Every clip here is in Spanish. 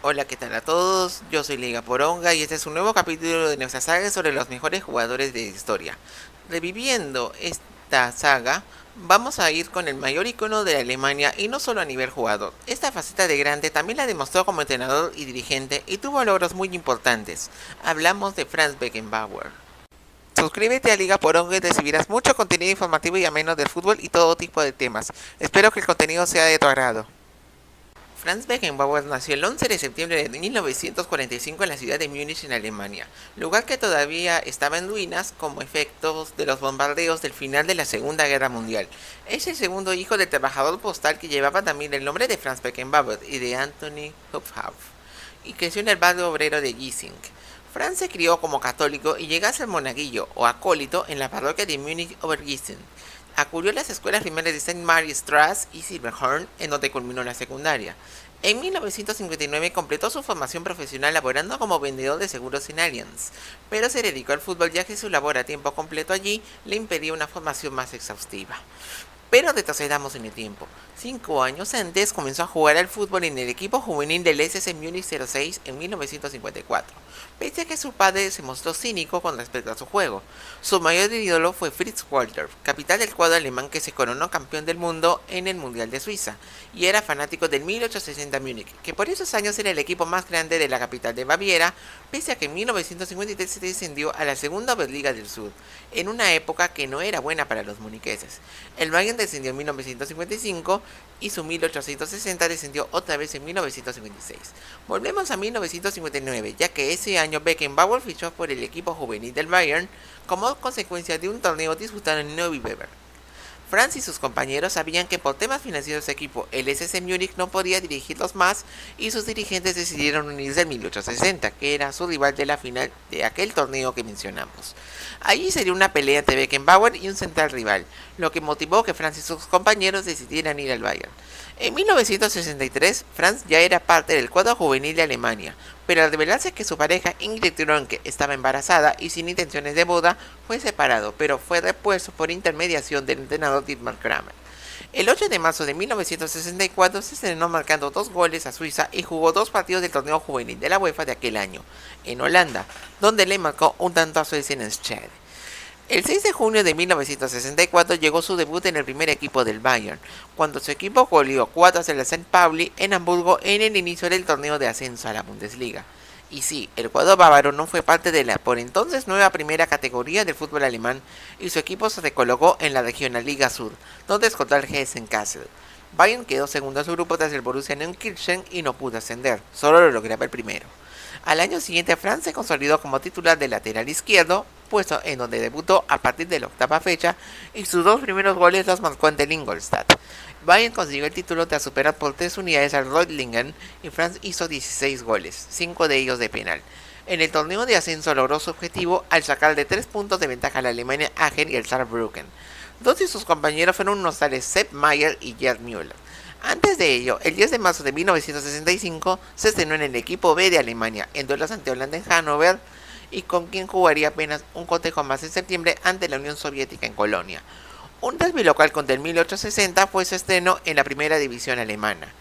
Hola, ¿qué tal a todos? Yo soy Liga Poronga y este es un nuevo capítulo de nuestra saga sobre los mejores jugadores de la historia. Reviviendo esta saga, vamos a ir con el mayor icono de Alemania y no solo a nivel jugador. Esta faceta de grande también la demostró como entrenador y dirigente y tuvo logros muy importantes. Hablamos de Franz Beckenbauer. Suscríbete a Liga Poronga y recibirás mucho contenido informativo y ameno del fútbol y todo tipo de temas. Espero que el contenido sea de tu agrado. Franz Beckenbauer nació el 11 de septiembre de 1945 en la ciudad de Múnich, en Alemania, lugar que todavía estaba en ruinas como efectos de los bombardeos del final de la Segunda Guerra Mundial. Es el segundo hijo del trabajador postal que llevaba también el nombre de Franz Beckenbauer y de Anthony Hopfhauf, y creció en el barrio obrero de Gießen. Franz se crió como católico y llegó a ser monaguillo o acólito en la parroquia de Múnich-Obergießen. Acudió a las escuelas primarias de St. Mary Straße y Silberhorn, en donde culminó la secundaria. En 1959 completó su formación profesional laborando como vendedor de seguros en Allianz, pero se dedicó al fútbol ya que su labor a tiempo completo allí le impedía una formación más exhaustiva. Pero retrocedamos en el tiempo. 5 años antes comenzó a jugar al fútbol en el equipo juvenil del SS Múnich 06 en 1954, pese a que su padre se mostró cínico con respecto a su juego. Su mayor ídolo fue Fritz Walter, capitán del cuadro alemán que se coronó campeón del mundo en el Mundial de Suiza, y era fanático del 1860 Múnich, que por esos años era el equipo más grande de la capital de Baviera, pese a que en 1953 se descendió a la segunda Oberliga del Sur, en una época que no era buena para los muniqueses. El Bayern descendió en 1955 y su 1860 descendió otra vez en 1956. Volvemos a 1959, ya que ese año Beckenbauer fichó por el equipo juvenil del Bayern como consecuencia de un torneo disputado en Neubiberg. Franz y sus compañeros sabían que por temas financieros de equipo el SS Múnich no podía dirigirlos más y sus dirigentes decidieron unirse en 1860, que era su rival de la final de aquel torneo que mencionamos. Allí sería una pelea entre Beckenbauer y un central rival, lo que motivó que Franz y sus compañeros decidieran ir al Bayern. En 1963, Franz ya era parte del cuadro juvenil de Alemania, pero al revelarse que su pareja Ingrid Tronke estaba embarazada y sin intenciones de boda, fue separado, pero fue repuesto por intermediación del entrenador Dietmar Kramer. El 8 de marzo de 1964 se estrenó marcando 2 goles a Suiza y jugó 2 partidos del torneo juvenil de la UEFA de aquel año, en Holanda, donde le marcó un tanto a Suecia en Schede. El 6 de junio de 1964 llegó su debut en el primer equipo del Bayern, cuando su equipo goleó 4-0 al St. Pauli en Hamburgo en el inicio del torneo de ascenso a la Bundesliga. Y sí, el cuadro bávaro no fue parte de la por entonces nueva primera categoría del fútbol alemán y su equipo se recolocó en la Regionalliga Sur, donde escoltó al Hessen Kassel. Bayern quedó segundo en su grupo tras el Borussia Neunkirchen y no pudo ascender, solo lo lograba el primero. Al año siguiente, Franz se consolidó como titular de lateral izquierdo, puesto en donde debutó a partir de la octava fecha y sus 2 primeros goles los marcó ante el Ingolstadt. Bayern consiguió el título tras superar por 3 unidades al Reutlingen y Franz hizo 16 goles, 5 de ellos de penal. En el torneo de ascenso logró su objetivo al sacar de 3 puntos de ventaja a la Alemania Aachen y el Saarbrücken. Dos de sus compañeros fueron unos tales Sepp Maier y Gerd Müller. Antes de ello, el 10 de marzo de 1965 se estrenó en el equipo B de Alemania, en duelos ante Holanda en Hannover, y con quien jugaría apenas un cotejo más en septiembre ante la Unión Soviética en Colonia. Un derbi local contra el 1860 fue su estreno en la primera división alemana.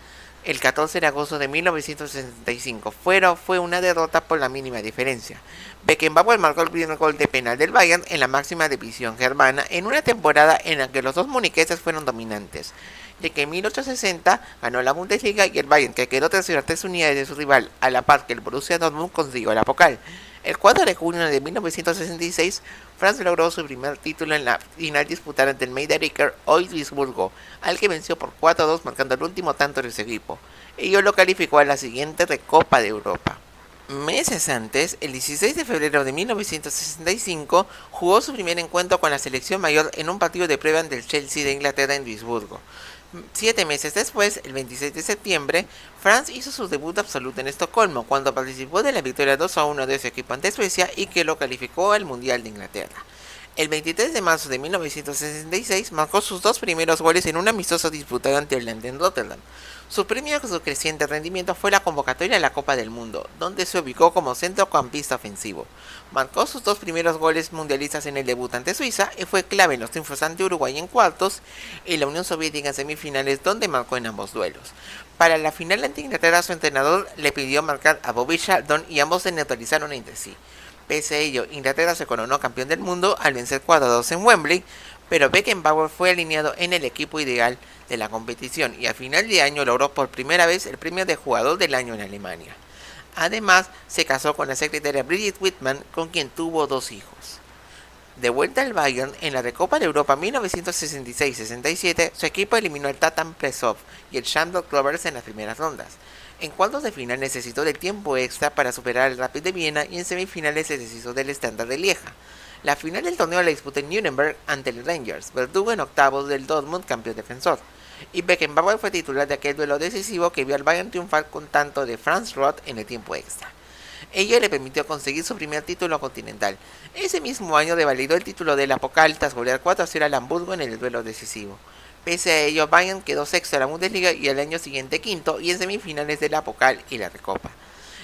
El 14 de agosto de 1965 fue una derrota por la mínima diferencia. Beckenbauer marcó el primer gol de penal del Bayern en la máxima división germana en una temporada en la que los dos muniqueses fueron dominantes, ya que en 1860 ganó la Bundesliga y el Bayern, que quedó tercero a 3 unidades de su rival, a la par que el Borussia Dortmund consiguió la Pokal. El 4 de junio de 1966, Franz logró su primer título en la final disputada ante el Meidericker Duisburgo, al que venció por 4-2 marcando el último tanto de su equipo. Ello lo calificó a la siguiente Recopa de Europa. Meses antes, el 16 de febrero de 1965, jugó su primer encuentro con la selección mayor en un partido de prueba ante el Chelsea de Inglaterra en Duisburgo. 7 meses después, el 26 de septiembre, Franz hizo su debut absoluto en Estocolmo, cuando participó de la victoria 2-1 de su equipo ante Suecia y que lo calificó al Mundial de Inglaterra. El 23 de marzo de 1966 marcó sus 2 primeros goles en un amistoso disputado ante Holanda en Rotterdam. Su premio a su creciente rendimiento fue la convocatoria a la Copa del Mundo, donde se ubicó como centrocampista ofensivo. Marcó sus 2 primeros goles mundialistas en el debut ante Suiza y fue clave en los triunfos ante Uruguay en cuartos y la Unión Soviética en semifinales, donde marcó en ambos duelos. Para la final ante Inglaterra, su entrenador le pidió marcar a Bobby Charlton y ambos se neutralizaron entre sí. Pese a ello, Inglaterra se coronó campeón del mundo al vencer 4-2 en Wembley, pero Beckenbauer fue alineado en el equipo ideal de la competición y a final de año logró por primera vez el premio de jugador del año en Alemania. Además, se casó con la secretaria Brigitte Wittmann, con quien tuvo 2 hijos. De vuelta al Bayern, en la Recopa de Europa 1966-67, su equipo eliminó al Tatan Prešov y el Schandau Clovers en las primeras rondas. En cuartos de final necesitó del tiempo extra para superar al Rapid de Viena y en semifinales se deshizo del Standard de Lieja. La final del torneo la disputó en Nuremberg ante el Rangers, verdugo en octavos del Dortmund, campeón defensor. Y Beckenbauer fue titular de aquel duelo decisivo que vio al Bayern triunfar con tanto de Franz Roth en el tiempo extra. Ello le permitió conseguir su primer título continental. Ese mismo año revalidó el título de la Pokal tras golear 4-0 al Hamburgo en el duelo decisivo. Pese a ello, Bayern quedó sexto en la Bundesliga y al año siguiente quinto y en semifinales de la Pokal y la Recopa.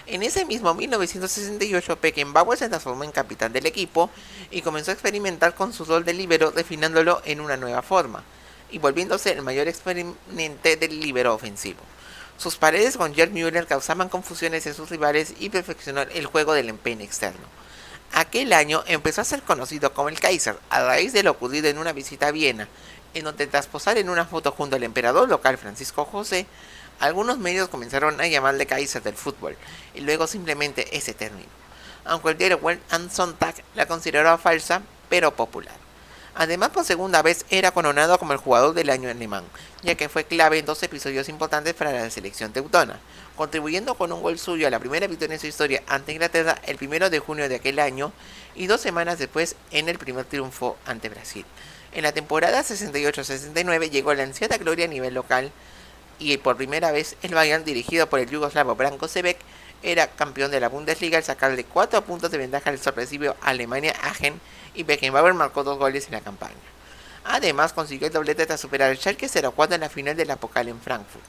En ese mismo 1968, Beckenbauer se transformó en capitán del equipo y comenzó a experimentar con su rol de líbero, refinándolo en una nueva forma y volviéndose el mayor exponente del líbero ofensivo. Sus paredes con Gerd Müller causaban confusiones en sus rivales y perfeccionó el juego del empeine externo. Aquel año empezó a ser conocido como el Kaiser, a raíz de lo ocurrido en una visita a Viena, en donde tras posar en una foto junto al emperador local Francisco José, algunos medios comenzaron a llamarle Kaiser del fútbol, y luego simplemente ese término, aunque el diario Welt am Sonntag la consideraba falsa, pero popular. Además, por segunda vez era coronado como el jugador del año alemán, ya que fue clave en 2 episodios importantes para la selección teutona, contribuyendo con un gol suyo a la primera victoria en su historia ante Inglaterra el 1 de junio de aquel año y 2 semanas después en el primer triunfo ante Brasil. En la temporada 68-69 llegó la ansiada gloria a nivel local y por primera vez el Bayern, dirigido por el yugoslavo Branko Šebek, era campeón de la Bundesliga al sacarle 4 puntos de ventaja al sorpresivo Alemannia Aachen y Beckenbauer marcó 2 goles en la campaña. Además consiguió el doblete tras superar al Schalke 04 en la final de la Pokal en Frankfurt.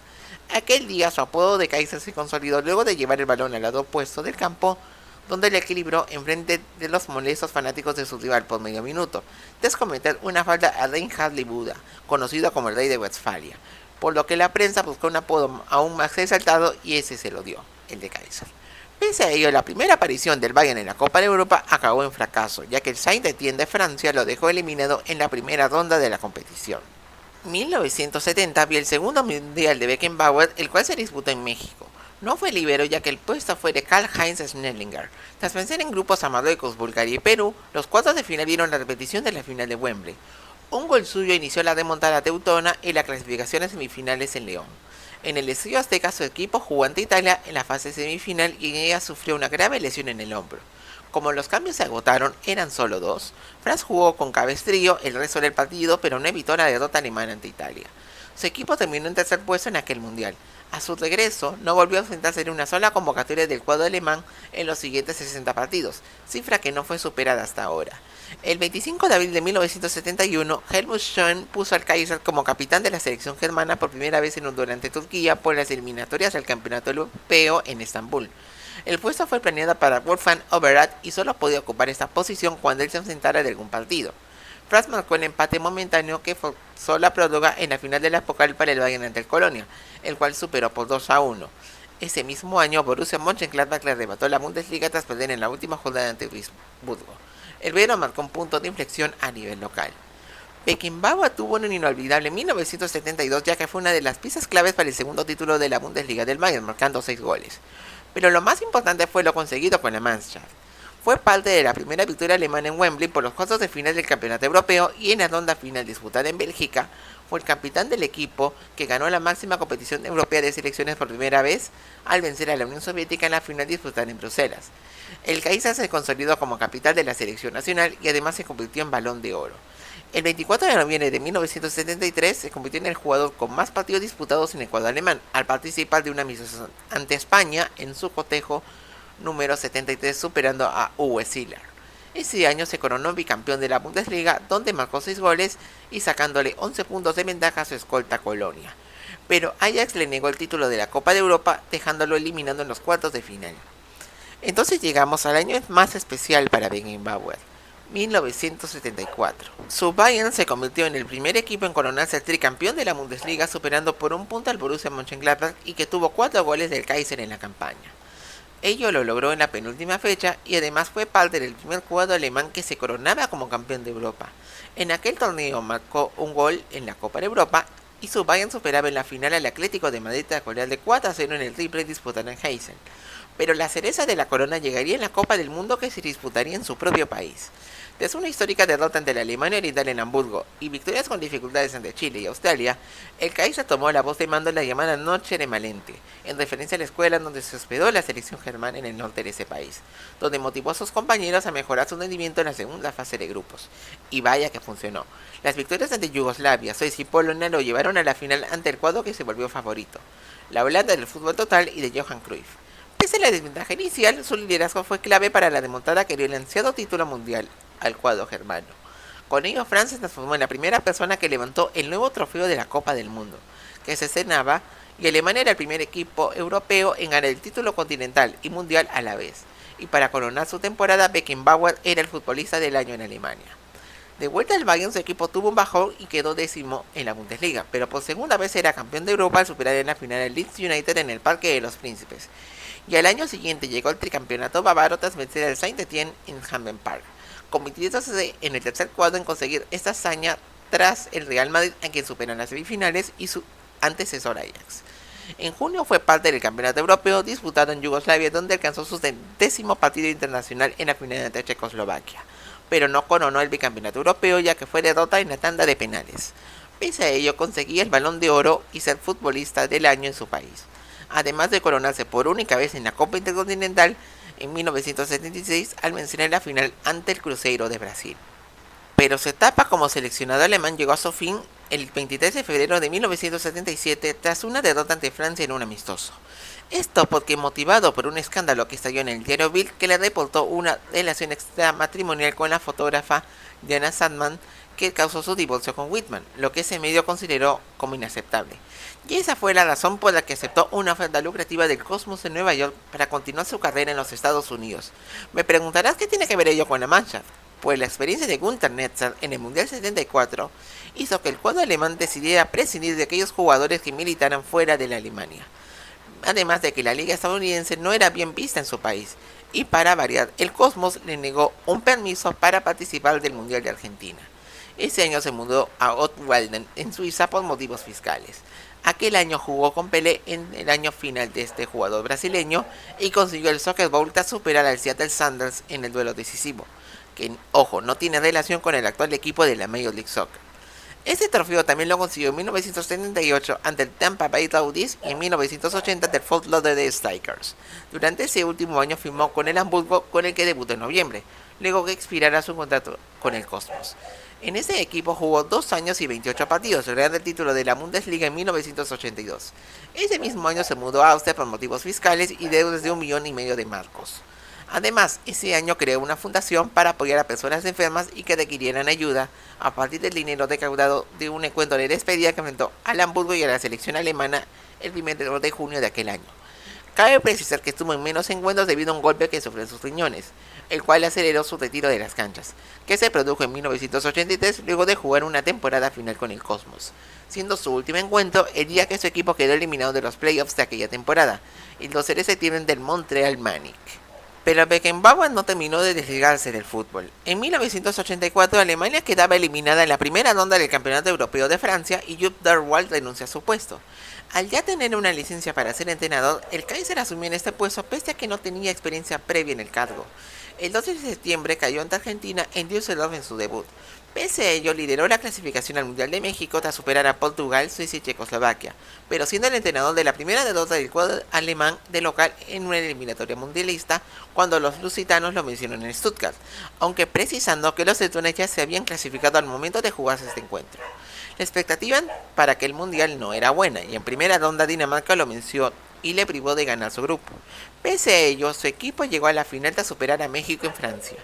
Aquel día su apodo de Kaiser se consolidó luego de llevar el balón al lado opuesto del campo, donde le equilibró en frente de los molestos fanáticos de su rival por medio minuto, tras cometer una falta a Reinhard Libuda, conocido como el Rey de Westfalia, por lo que la prensa buscó un apodo aún más exaltado y ese se lo dio, el de Kaiser. Pese a ello, la primera aparición del Bayern en la Copa de Europa acabó en fracaso, ya que el Saint-Étienne de Francia lo dejó eliminado en la primera ronda de la competición. 1970 vio el segundo mundial de Beckenbauer, el cual se disputó en México. No fue libero, ya que el puesto fue de Karl-Heinz Schnellinger. Tras vencer en grupos a Marruecos, Bulgaria y Perú, los cuartos de final vieron la repetición de la final de Wembley. Un gol suyo inició la remontada teutona y la clasificación a semifinales en León. En el Estadio Azteca su equipo jugó ante Italia en la fase semifinal y en ella sufrió una grave lesión en el hombro. Como los cambios se agotaron, eran solo 2, Franz jugó con cabestrillo el resto del partido, pero no evitó la derrota alemana ante Italia. Su equipo terminó en tercer puesto en aquel mundial. A su regreso, no volvió a enfrentarse en una sola convocatoria del cuadro alemán en los siguientes 60 partidos, cifra que no fue superada hasta ahora. El 25 de abril de 1971, Helmut Schön puso al Kaiser como capitán de la selección germana por primera vez en un duelo ante Turquía por las eliminatorias al Campeonato Europeo en Estambul. El puesto fue planeado para Wolfgang Overath y solo podía ocupar esta posición cuando él se enfrentara de algún partido. Franz marcó el empate momentáneo que forzó la prórroga en la final de la Pokal para el Bayern ante el Colonia, el cual superó por 2-1. Ese mismo año, Borussia Mönchengladbach le arrebató la Bundesliga tras perder en la última jornada ante Duisburgo. El Bayern marcó un punto de inflexión a nivel local. Beckenbauer tuvo un inolvidable 1972, ya que fue una de las piezas claves para el segundo título de la Bundesliga del Bayern, marcando 6 goles. Pero lo más importante fue lo conseguido con la Mannschaft. Fue parte de la primera victoria alemana en Wembley por los cuartos de final del Campeonato Europeo y en la ronda final disputada en Bélgica, fue el capitán del equipo que ganó la máxima competición europea de selecciones por primera vez al vencer a la Unión Soviética en la final disputada en Bruselas. El Kaiser se consolidó como capitán de la selección nacional y además se convirtió en Balón de Oro. El 24 de noviembre de 1973 se convirtió en el jugador con más partidos disputados en el cuadro alemán, al participar de una amistosa ante España en su cotejo número 73, superando a Uwe Seeler. Ese año se coronó bicampeón de la Bundesliga, donde marcó 6 goles y sacándole 11 puntos de ventaja a su escolta Colonia. Pero Ajax le negó el título de la Copa de Europa, dejándolo eliminando en los cuartos de final. Entonces llegamos al año más especial para Beckenbauer. 1974. Su Bayern se convirtió en el primer equipo en coronarse el tricampeón de la Bundesliga, superando por un punto al Borussia Mönchengladbach y que tuvo 4 goles del Kaiser en la campaña. Ello lo logró en la penúltima fecha y además fue parte del primer jugador alemán que se coronaba como campeón de Europa. En aquel torneo marcó un gol en la Copa de Europa y su Bayern superaba en la final al Atlético de Madrid a golear de 4-0 en el triple disputado en Heysel. Pero la cereza de la corona llegaría en la Copa del Mundo que se disputaría en su propio país. Tras una histórica derrota ante la Alemania Oriental en Hamburgo y victorias con dificultades ante Chile y Australia, el Kaiser tomó la voz de mando en la llamada Noche de Malente, en referencia a la escuela donde se hospedó la selección germana en el norte de ese país, donde motivó a sus compañeros a mejorar su rendimiento en la segunda fase de grupos. Y vaya que funcionó. Las victorias ante Yugoslavia, Suecia y Polonia lo llevaron a la final ante el cuadro que se volvió favorito, la Holanda del fútbol total y de Johan Cruyff. Pese a la desventaja inicial, su liderazgo fue clave para la remontada que dio el ansiado título mundial al cuadro germano. Con ello, Francia se transformó en la primera persona que levantó el nuevo trofeo de la Copa del Mundo, que se estrenaba, y Alemania era el primer equipo europeo en ganar el título continental y mundial a la vez. Y para coronar su temporada, Beckenbauer era el futbolista del año en Alemania. De vuelta al Bayern, su equipo tuvo un bajón y quedó décimo en la Bundesliga, pero por segunda vez era campeón de Europa al superar en la final al Leeds United en el Parque de los Príncipes. Y al año siguiente llegó el tricampeonato bávaro tras vencer al Saint-Étienne en Hampden Park, convirtiéndose en el tercer cuadro en conseguir esta hazaña tras el Real Madrid, a quien superó en las semifinales, y su antecesor Ajax. En junio fue parte del campeonato europeo disputado en Yugoslavia, donde alcanzó su 10º partido internacional en la final ante Checoslovaquia, pero no coronó el bicampeonato europeo ya que fue derrota en la tanda de penales. Pese a ello, conseguía el Balón de Oro y ser futbolista del año en su país, además de coronarse por única vez en la Copa Intercontinental en 1976 al vencer en la final ante el Cruzeiro de Brasil. Pero su etapa como seleccionado alemán llegó a su fin el 23 de febrero de 1977 tras una derrota ante Francia en un amistoso. Esto porque, motivado por un escándalo que estalló en el diario Bild, que le reportó una relación extramatrimonial con la fotógrafa Diana Sandman, que causó su divorcio con Whitman, lo que ese medio consideró como inaceptable. Y esa fue la razón por la que aceptó una oferta lucrativa del Cosmos en Nueva York para continuar su carrera en los Estados Unidos. Me preguntarás qué tiene que ver ello con la Mannschaft. Pues la experiencia de Günther Netzer en el Mundial 74 hizo que el cuadro alemán decidiera prescindir de aquellos jugadores que militaran fuera de la Alemania. Además de que la liga estadounidense no era bien vista en su país, y para variar, el Cosmos le negó un permiso para participar del Mundial de Argentina. Ese año se mudó a Ottweiler, en Suiza, por motivos fiscales. Aquel año jugó con Pelé en el año final de este jugador brasileño y consiguió el Soccer Bowl tras superar al Seattle Sounders en el duelo decisivo, que, ojo, no tiene relación con el actual equipo de la Major League Soccer. Este trofeo también lo consiguió en 1978 ante el Tampa Bay Rowdies y en 1980 ante el Fort Lauderdale Strikers. Durante ese último año firmó con el Hamburgo, con el que debutó en noviembre, luego que expirara su contrato con el Cosmos. En ese equipo jugó 2 años y 28 partidos, logrando el título de la Bundesliga en 1982. Ese mismo año se mudó a Austria por motivos fiscales y deudas de 1,5 millones de marcos. Además, ese año creó una fundación para apoyar a personas enfermas y que requirieran ayuda a partir del dinero recaudado de un encuentro de despedida que enfrentó al Hamburgo y a la selección alemana el 1 de junio de aquel año. Cabe precisar que estuvo en menos encuentros debido a un golpe que sufrió en sus riñones, el cual aceleró su retiro de las canchas, que se produjo en 1983 luego de jugar una temporada final con el Cosmos, siendo su último encuentro el día que su equipo quedó eliminado de los playoffs de aquella temporada, el 12 de septiembre del Montreal Manic. Pero Beckenbauer no terminó de desligarse del fútbol. En 1984 Alemania quedaba eliminada en la primera ronda del Campeonato Europeo de Francia y Jupp Darwald renunció a su puesto. Al ya tener una licencia para ser entrenador, el Kaiser asumió en este puesto pese a que no tenía experiencia previa en el cargo. El 12 de septiembre cayó ante Argentina en Düsseldorf en su debut. Pese a ello, lideró la clasificación al Mundial de México tras superar a Portugal, Suiza y Checoslovaquia, pero siendo el entrenador de la primera derrota del cuadro alemán de local en una eliminatoria mundialista cuando los lusitanos lo vencieron en Stuttgart, aunque precisando que los letones ya se habían clasificado al momento de jugarse este encuentro. La expectativa para que el Mundial no era buena y en primera ronda Dinamarca lo venció y le privó de ganar su grupo. Pese a ello, su equipo llegó a la final tras superar a México en Francia.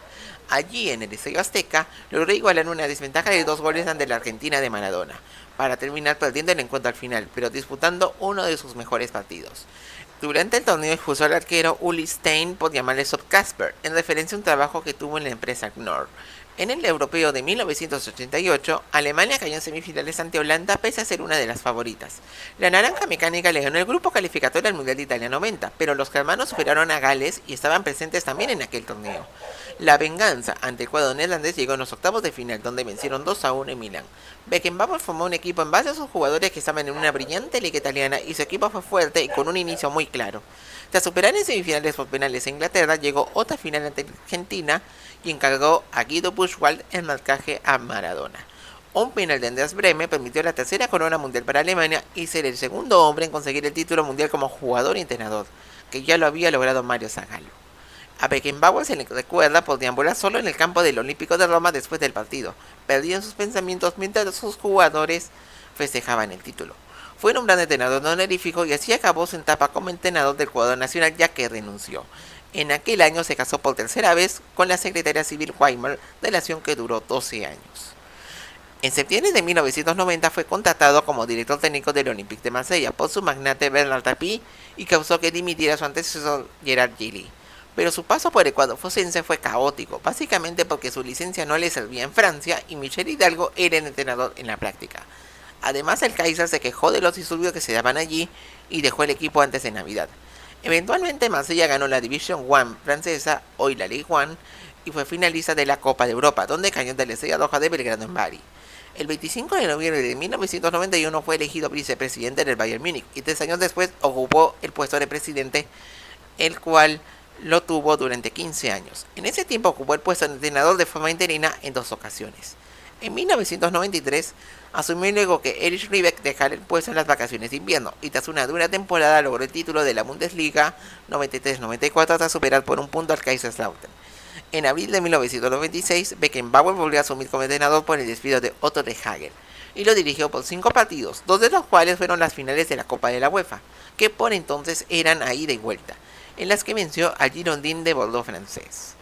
Allí, en el Estadio Azteca, logró igualar una desventaja de 2 goles ante la Argentina de Maradona, para terminar perdiendo el encuentro al final, pero disputando uno de sus mejores partidos. Durante el torneo expulsó al arquero Uli Stein por llamarle Sob Casper, en referencia a un trabajo que tuvo en la empresa Knorr, En el europeo de 1988, Alemania cayó en semifinales ante Holanda pese a ser una de las favoritas. La naranja mecánica le ganó el grupo calificatorio al Mundial de Italia 90, pero los germanos superaron a Gales y estaban presentes también en aquel torneo. La venganza ante el cuadro neerlandés llegó en los octavos de final, donde vencieron 2-1 en Milán. Beckenbauer formó un equipo en base a sus jugadores que estaban en una brillante liga italiana y su equipo fue fuerte y con un inicio muy claro. Tras superar en semifinales por penales a Inglaterra, llegó otra final ante Argentina y encargó a Guido Buchwald el marcaje a Maradona. Un penal de Andreas Brehme permitió la tercera corona mundial para Alemania y ser el segundo hombre en conseguir el título mundial como jugador y entrenador, que ya lo había logrado Mario Zagallo. A Beckenbauer se le recuerda por deambular solo en el campo del Olímpico de Roma después del partido, perdido en sus pensamientos mientras sus jugadores festejaban el título. Fue nombrado entrenador honorífico y así acabó su etapa como entrenador del jugador nacional, ya que renunció. En aquel año se casó por tercera vez con la secretaria civil Weimar, relación que duró 12 años. En septiembre de 1990 fue contratado como director técnico del Olympique de Marsella por su magnate Bernard Tapie y causó que dimitiera su antecesor Gerard Gilly. Pero su paso por el cuadro focense fue caótico, básicamente porque su licencia no le servía en Francia y Michel Hidalgo era el entrenador en la práctica. Además, el Kaiser se quejó de los disturbios que se daban allí y dejó el equipo antes de Navidad. Eventualmente, Marsella ganó la Division One francesa, hoy la Ligue 1, y fue finalista de la Copa de Europa, donde cayó ante la Estrella Roja de Belgrado en Bari. El 25 de noviembre de 1991 fue elegido vicepresidente del Bayern Múnich y 3 años después ocupó el puesto de presidente, el cual lo tuvo durante 15 años. En ese tiempo ocupó el puesto de entrenador de forma interina en 2 ocasiones. En 1993 asumió luego que Erich Ribbeck dejara el puesto en las vacaciones de invierno y tras una dura temporada logró el título de la Bundesliga 93-94 tras superar por un punto al Kaiserslautern. En abril de 1996, Beckenbauer volvió a asumir como entrenador por el despido de Otto Rehhagel y lo dirigió por 5 partidos, 2 de los cuales fueron las finales de la Copa de la UEFA, que por entonces eran a ida y vuelta, en las que venció al Girondins de Bordeaux francés.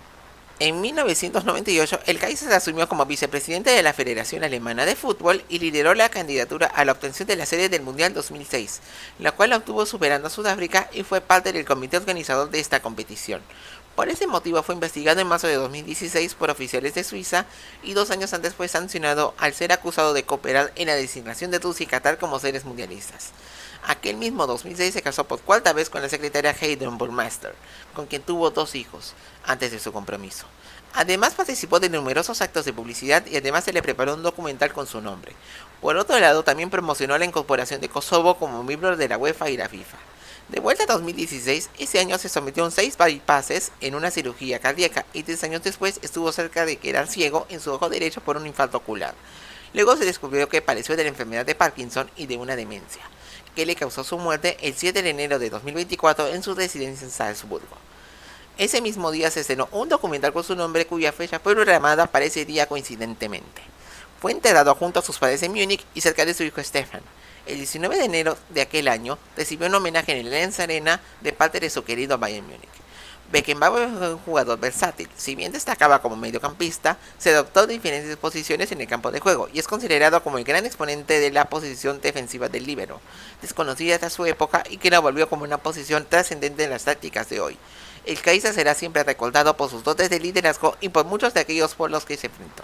En 1998, el Kaiser asumió como vicepresidente de la Federación Alemana de Fútbol y lideró la candidatura a la obtención de la sede del Mundial 2006, la cual la obtuvo superando a Sudáfrica y fue parte del comité organizador de esta competición. Por ese motivo fue investigado en marzo de 2016 por oficiales de Suiza y 2 años antes fue sancionado al ser acusado de cooperar en la designación de Rusia y Qatar como sedes mundialistas. Aquel mismo 2006 se casó por 4ª vez con la secretaria Heidrun Burmeister, con quien tuvo 2 hijos, antes de su compromiso. Además participó de numerosos actos de publicidad y además se le preparó un documental con su nombre. Por otro lado, también promocionó la incorporación de Kosovo como miembro de la UEFA y la FIFA. De vuelta a 2016, ese año se sometió a 6 bypasses en una cirugía cardíaca y 3 años después estuvo cerca de quedar ciego en su ojo derecho por un infarto ocular. Luego se descubrió que padeció de la enfermedad de Parkinson y de una demencia, que le causó su muerte el 7 de enero de 2024 en su residencia en Salzburgo. Ese mismo día se estrenó un documental con su nombre cuya fecha fue programada para ese día coincidentemente. Fue enterrado junto a sus padres en Múnich y cerca de su hijo Stefan. El 19 de enero de aquel año recibió un homenaje en el Allianz Arena de parte de su querido Bayern Múnich. Beckenbauer fue un jugador versátil, si bien destacaba como mediocampista, se adoptó de diferentes posiciones en el campo de juego y es considerado como el gran exponente de la posición defensiva del líbero, desconocida hasta su época y que la volvió como una posición trascendente en las tácticas de hoy. El Kaiser será siempre recordado por sus dotes de liderazgo y por muchos de aquellos por los que se enfrentó.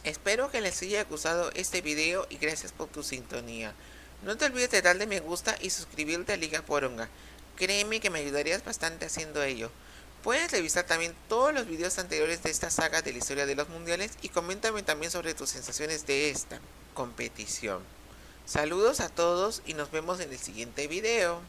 Espero que les haya gustado este video y gracias por tu sintonía. No te olvides de darle me gusta y suscribirte a Liga Poronga. Créeme que me ayudarías bastante haciendo ello. Puedes revisar también todos los videos anteriores de esta saga de la historia de los mundiales y coméntame también sobre tus sensaciones de esta competición. Saludos a todos y nos vemos en el siguiente video.